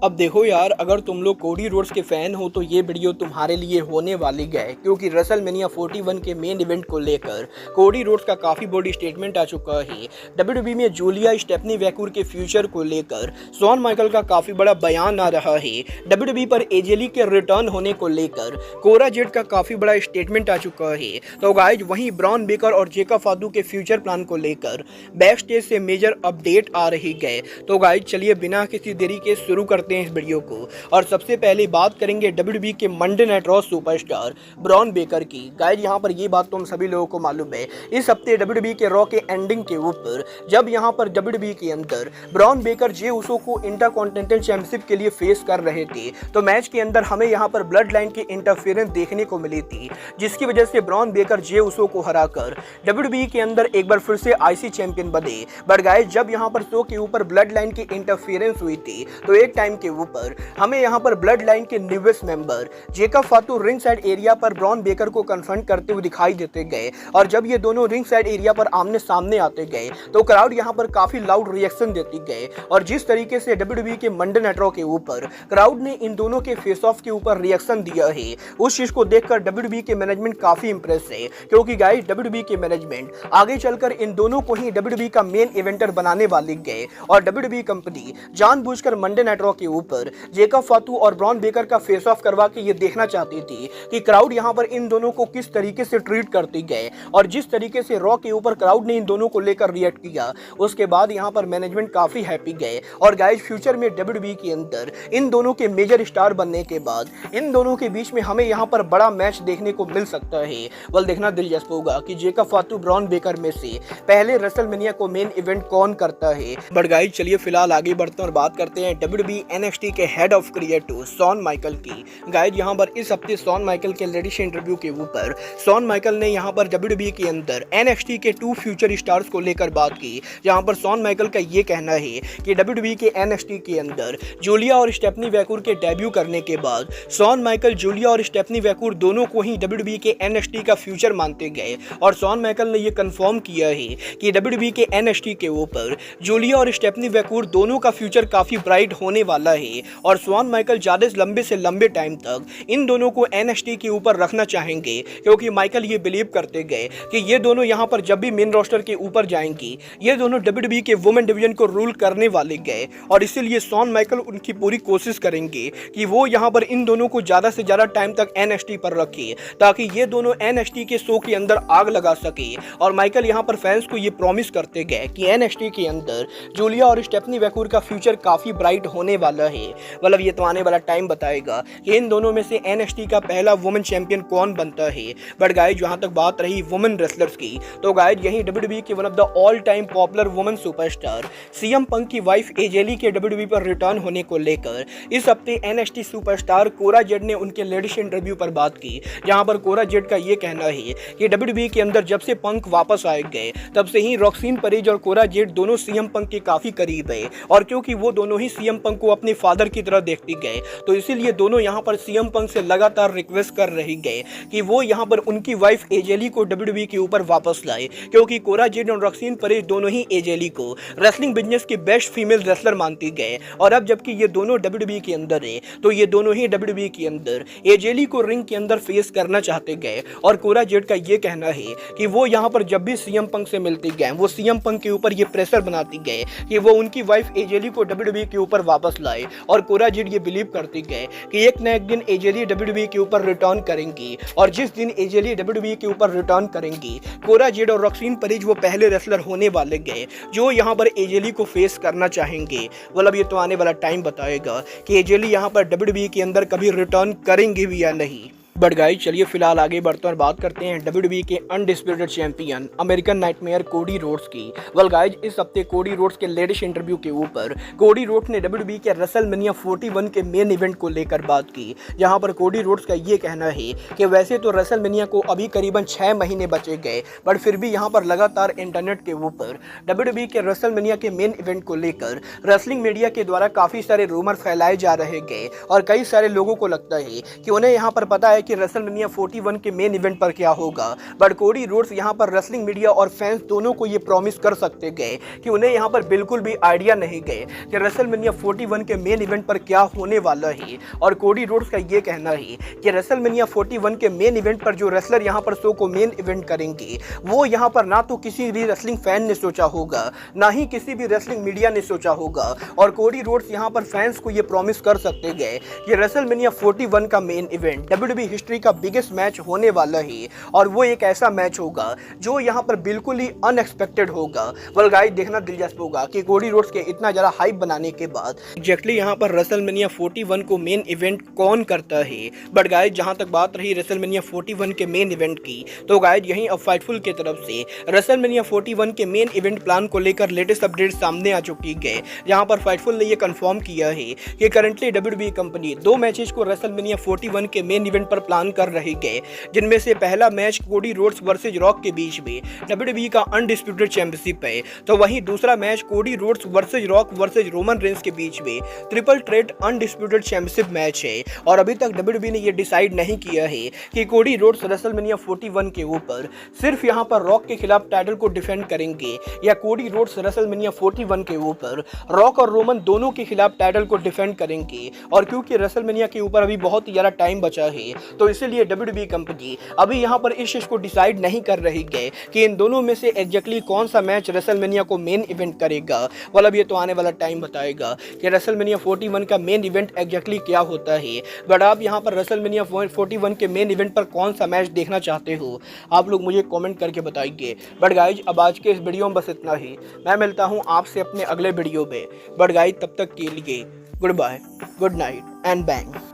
अब देखो यार, अगर तुम लोग कोडी रोड्स के फैन हो तो ये वीडियो तुम्हारे लिए होने वाली है, क्योंकि रेसलमेनिया 41 के मेन इवेंट को लेकर कोडी रोड्स का काफी बड़ी स्टेटमेंट आ चुका है। डब्ल्यूडब्ल्यूई में जूलिया स्टेफनी वैकूर के फ्यूचर को लेकर शॉन माइकल का काफी बड़ा बयान आ रहा है। डब्ल्यूडब्ल्यूई पर एजेली के रिटर्न होने को लेकर कोरा जेड का काफी बड़ा स्टेटमेंट आ चुका है। तो गाइज वहीं ब्रॉन बेकर और जेका फादू के फ्यूचर प्लान को लेकर बैक स्टेज से मेजर अपडेट आ रही है। तो गाइज चलिए बिना किसी देरी के शुरू करते हैं इस वीडियो को। और सबसे पहले बात करेंगे डब्ल्यूडब्ल्यूई के Monday night Raw superstar Bron Breakker की। गाइज यहाँ पर ये बात तो हम सभी लोगों को मालूम है, इस हफ्ते डब्ल्यूडब्ल्यूई के रॉ के एंडिंग के ऊपर जब यहाँ पर डब्ल्यूडब्ल्यूई के अंदर ब्रॉन बेकर जे उसो को इंटरकॉन्टिनेंटल चैंपियनशिप के लिए फेस कर रहे थे, तो मैच के अंदर हमें यहाँ पर ब्लड लाइन की इंटरफेरेंस देखने को मिली थी, जिसकी वजह से ब्रॉन बेकर जे उसो को हराकर डब्ल्यूडब्ल्यूई के अंदर एक बार फिर से आईसी चैंपियन बने। बट गाइज जब यहाँ पर शो के ऊपर ब्लड लाइन की इंटरफेरेंस हुई थी, तो एक टाइम के ऊपर हमें यहाँ पर ब्लड लाइन के न्यूएस्ट मेंबर जेका फातू रिंग साइड एरिया पर ब्रॉन बेकर को कन्फ्रंट करते हुए दिखाई देते गए। और जब ये दोनों रिंग साइड एरिया पर आमने सामने आते गए तो क्राउड यहाँ पर काफी लाउड रिएक्शन देती गए। और जिस तरीके से डब्ल्यूडब्ल्यूई के मंडे नाइट रॉ के ऊपर क्राउड ने इन दोनों के फेस ऑफ के ऊपर रिएक्शन दिया है, उस चीज को देखकर डब्ल्यूडब्ल्यूई के मैनेजमेंट काफी इंप्रेस है, क्योंकि गाइस डब्ल्यूडब्ल्यूई के मैनेजमेंट आगे चलकर इन दोनों को ही डब्ल्यूडब्ल्यूई का मेन इवेंटर बनाने वाली गए। और डब्ल्यूडब्ल्यूई कंपनी जानबूझकर मंडे नाइट रॉ के ऊपर जेका फातू और ब्रॉन बेकर का फेस ऑफ करवा के ये देखना चाहती थी कि क्राउड यहाँ पर इन दोनों को किस तरीके से ट्रीट करती गए। और जिस तरीके से रॉ के ऊपर क्राउड ने इन दोनों को लेकर रिएक्ट किया, उसके बाद यहाँ पर मैनेजमेंट काफी हैप्पी गए। और गाइस फ्यूचर में डब्ल्यूडब्ल्यूई के अंदर इन दोनों के मेजर स्टार बनने के बाद इन दोनों के बीच में हमें यहाँ पर बड़ा मैच देखने को मिल सकता है। बल देखना दिलचस्प होगा कि जेका फातू ब्रॉन बेकर में से पहले रेसलमेनिया को मेन इवेंट कौन करता है। बट गाइस चलिए फिलहाल आगे बढ़ते हैं और बात करते हैं डब्ल्यूडब्ल्यूई एनएक्सटी के head of creative Shawn Michael की। गाइस यहाँ पर इस हफ्ते शॉन माइकल के लेटेस्ट इंटरव्यू के ऊपर शॉन माइकल ने यहाँ पर डब्ल्यूडब्ल्यूई के अंदर एनएक्सटी के 2 फ्यूचर स्टार्स को लेकर बात की, जहाँ पर शॉन माइकल का ये कहना है कि डब्ल्यूडब्ल्यूई के एनएक्सटी के अंदर जूलिया और स्टेफनी वैकूर के डेब्यू करने के बाद शॉन माइकल जूलिया और स्टेफनी वैकूर दोनों को ही डब्ल्यूडब्ल्यूई के एनएक्सटी का फ्यूचर मानते गए। और शॉन माइकल ने ये कंफर्म किया है कि डब्ल्यूडब्ल्यूई के एनएक्सटी के ऊपर जूलिया और स्टेफनी वैकूर दोनों का फ्यूचर काफी ब्राइट होने वाला है। और शॉन माइकल ज्यादा लंबे से लंबे टाइम तक इन दोनों को एनएक्सटी के ऊपर रखना चाहेंगे, क्योंकि माइकल ये बिलीव करते गए कि ये दोनों यहाँ पर जब भी मेन रोस्टर के ऊपर जाएंगी, ये दोनों डब्ल्यूडब्ल्यूई के वुमेन डिवीजन को रूल करने वाले गए। और इसीलिए शॉन माइकल उनकी पूरी कोशिश करेंगे कि वो यहाँ पर इन दोनों को ज्यादा से ज्यादा टाइम तक एनएक्सटी पर रखे, ताकि ये दोनों एनएक्सटी के शो के अंदर आग लगा सके। और माइकल यहाँ पर फैंस को ये प्रॉमिस करते गए कि एनएक्सटी के अंदर जूलिया और स्टेफनी वैकूर का फ्यूचर काफी ब्राइट होने वाला है। मतलब ये तो आने वाला टाइम बताएगा कि इन दोनों में से एनएक्सटी का पहला वुमेन चैंपियन कौन बनता है। बट गाइज जहां तक बात रही वुमेन रेसलर्स की, तो गाइज यही डब्ल्यूडब्ल्यूई के one of the all time popular women superstar CM Punk की वाइफ एजेली के डब्ल्यूडब्ल्यूई पर रिटर्न होने को लेकर इस हफ्ते एनएक्सटी सुपरस्टार कोरा जेड ने उनके लेटेस्ट इंटरव्यू पर बात की, जहां पर कोरा जेड का ये कहना है कि डब्ल्यूडब्ल्यूई के अंदर जब से पंक वापस आए गए, तब से ही रॉक्सीन परेज और कोरा जेड दोनों सीएम पंक के काफी करीब है। और क्योंकि वो दोनों ही सीएम पंक को अपने फादर की तरह देखते गए, तो इसीलिए दोनों यहाँ पर सीएम पंक से लगातार रिक्वेस्ट कर रही गए कि वो यहाँ पर उनकी वाइफ एजेली को डब्ल्यूडब्ल्यूई के ऊपर वापस लाए, क्योंकि कोरा जेड और रॉक्सीन परेज दोनों ही एजेली को रेसलिंग बिजनेस की बेस्ट फीमेल रेसलर मानती गए। और अब जबकि ये दोनों डब्ल्यूडब्ल्यूई के अंदर है, तो ये दोनों ही डब्ल्यूडब्ल्यूई के अंदर एजेली को रिंग के अंदर फेस करना चाहते गए। और कोरा जेड का ये कहना है कि वो यहाँ पर जब भी सीएम पंक से मिलते गए, वो सीएम पंक के ऊपर ये प्रेशर बनाती गए कि वो उनकी वाइफ एजेली को डब्ल्यूडब्ल्यूई के ऊपर वापस लाए। और कोरा जेड ये बिलीव करते गए कि एक न एक दिन एजेली डब्ल्यूडब्ल्यूई के ऊपर रिटर्न करेंगी। और जिस दिन एजेली डब्ल्यूडब्ल्यूई के ऊपर रिटर्न करेंगी, कोरा जेड और रॉक्सीन परेज वो पहले रेसलर होने वाले गए जो यहाँ पर एजेली को फेस करना चाहेंगे। मतलब ये तो आने वाला टाइम बताएगा कि एजेली यहाँ पर डब्ल्यूडब्ल्यूई के अंदर कभी रिटर्न करेंगे भी या नहीं। बट गाइस चलिए फिलहाल आगे बढ़ते हैं और बात करते हैं डब्ल्यूडब्ल्यूई के undisputed champion American nightmare Cody Rhodes की। वेल गाइस इस हफ्ते कोडी रोड्स के लेटेस्ट इंटरव्यू के ऊपर कोडी रोड्स ने डब्ल्यूडब्ल्यूई के रेसलमेनिया 41 के मेन इवेंट को लेकर बात की, जहां पर कोडी रोड्स का ये कहना है कि वैसे तो रेसलमेनिया को अभी करीबन 6 महीने बचे गए, बट फिर भी यहाँ पर लगातार इंटरनेट के ऊपर डब्ल्यूडब्ल्यूई के रेसलमेनिया के मेन इवेंट को लेकर रेसलिंग मीडिया के द्वारा काफी सारे रूमर फैलाए जा रहे गए। और कई सारे लोगों को लगता है कि उन्हें यहाँ पर पता है कि रेसलमेनिया 41 के मेन इवेंट पर क्या होगा, बट कोडी रोड्स यहाँ पर रेसलिंग मीडिया और फैंस दोनों को ये प्रॉमिस कर सकते गए कि उन्हें यहाँ पर बिल्कुल भी आइडिया नहीं गए कि रेसलमेनिया 41 के मेन इवेंट पर क्या होने वाला है। और कोडी रोड्स का ये कहना है कि रेसलमेनिया 41 के मेन इवेंट पर जो रेसलर यहाँ पर शो को मेन इवेंट करेंगे वो यहाँ पर ना तो किसी भी रेसलिंग फैन ने सोचा होगा, ना ही किसी भी रेसलिंग मीडिया ने सोचा होगा। और कोडी रोड्स यहाँ पर फैंस को ये प्रॉमिस कर सकते गए कि रेसलमेनिया 41 का मेन इवेंट WWE हिस्ट्री का बिगेस्ट मैच होने वाला है और वो एक ऐसा मैच होगा जो यहाँ पर बिल्कुल ही अनएक्सपेक्टेड होगा। वेल गाइस, देखना दिलचस्प होगा कि कोडी रोड्स के इतना ज़्यादा हाइप बनाने के बाद एग्जैक्टली यहाँ पर रेसलमेनिया 41 को मेन इवेंट कौन करता है। बट गाइस, जहाँ तक बात रही रेसलमेनिया 41 के मेन इवेंट की, तो गाइस यहीं अब फाइटफुल की तरफ से रेसलमेनिया 41 के मेन इवेंट प्लान को लेकर लेटेस्ट अपडेट सामने आ चुकी है। जहाँ पर फाइटफुल ने यह कंफर्म किया है कि करंटली WWE कंपनी 2 मैचेस को रेसलमेनिया 41 के मेन इवेंट पर प्लान कर रही है, जिनमें से पहला match Cody Rhodes versus rock के बीच में WWE का अनडिस्प्यूटेड चैंपियनशिप है, तो वहीं दूसरा match Cody Rhodes versus rock versus Roman Reigns के बीच में triple threat undisputed championship match है। और अभी तक WWE ने यह डिसाइड नहीं किया है कि कोडी रोड्स रेसलमेनिया 41 के ऊपर सिर्फ यहां पर रॉक के खिलाफ टाइटल को डिफेंड करेंगे या कोडी रोड्स रेसलमेनिया 41 के ऊपर रॉक और रोमन दोनों के खिलाफ टाइटल को डिफेंड करेंगे। और क्योंकि रेसलमेनिया के ऊपर अभी बहुत ही ज़्यादा टाइम बचा है, तो इसीलिए WWE कंपनी अभी यहाँ पर इस चीज़ को डिसाइड नहीं कर रही है कि इन दोनों में से एग्जैक्टली कौन सा मैच रेसलमेनिया को मेन इवेंट करेगा। मतलब ये तो आने वाला टाइम बताएगा कि रेसलमेनिया 41 का मेन इवेंट एग्जैक्टली क्या होता है। बट आप यहाँ पर रेसलमेनिया 41 के मेन इवेंट पर कौन सा मैच देखना चाहते हो, आप लोग मुझे कमेंट करके बताइए। बट गाइज, अब आज के इस वीडियो में बस इतना ही। मैं मिलता हूँ आपसे अपने अगले वीडियो में। बट गाइज, तब तक के लिए goodbye, good night and bang.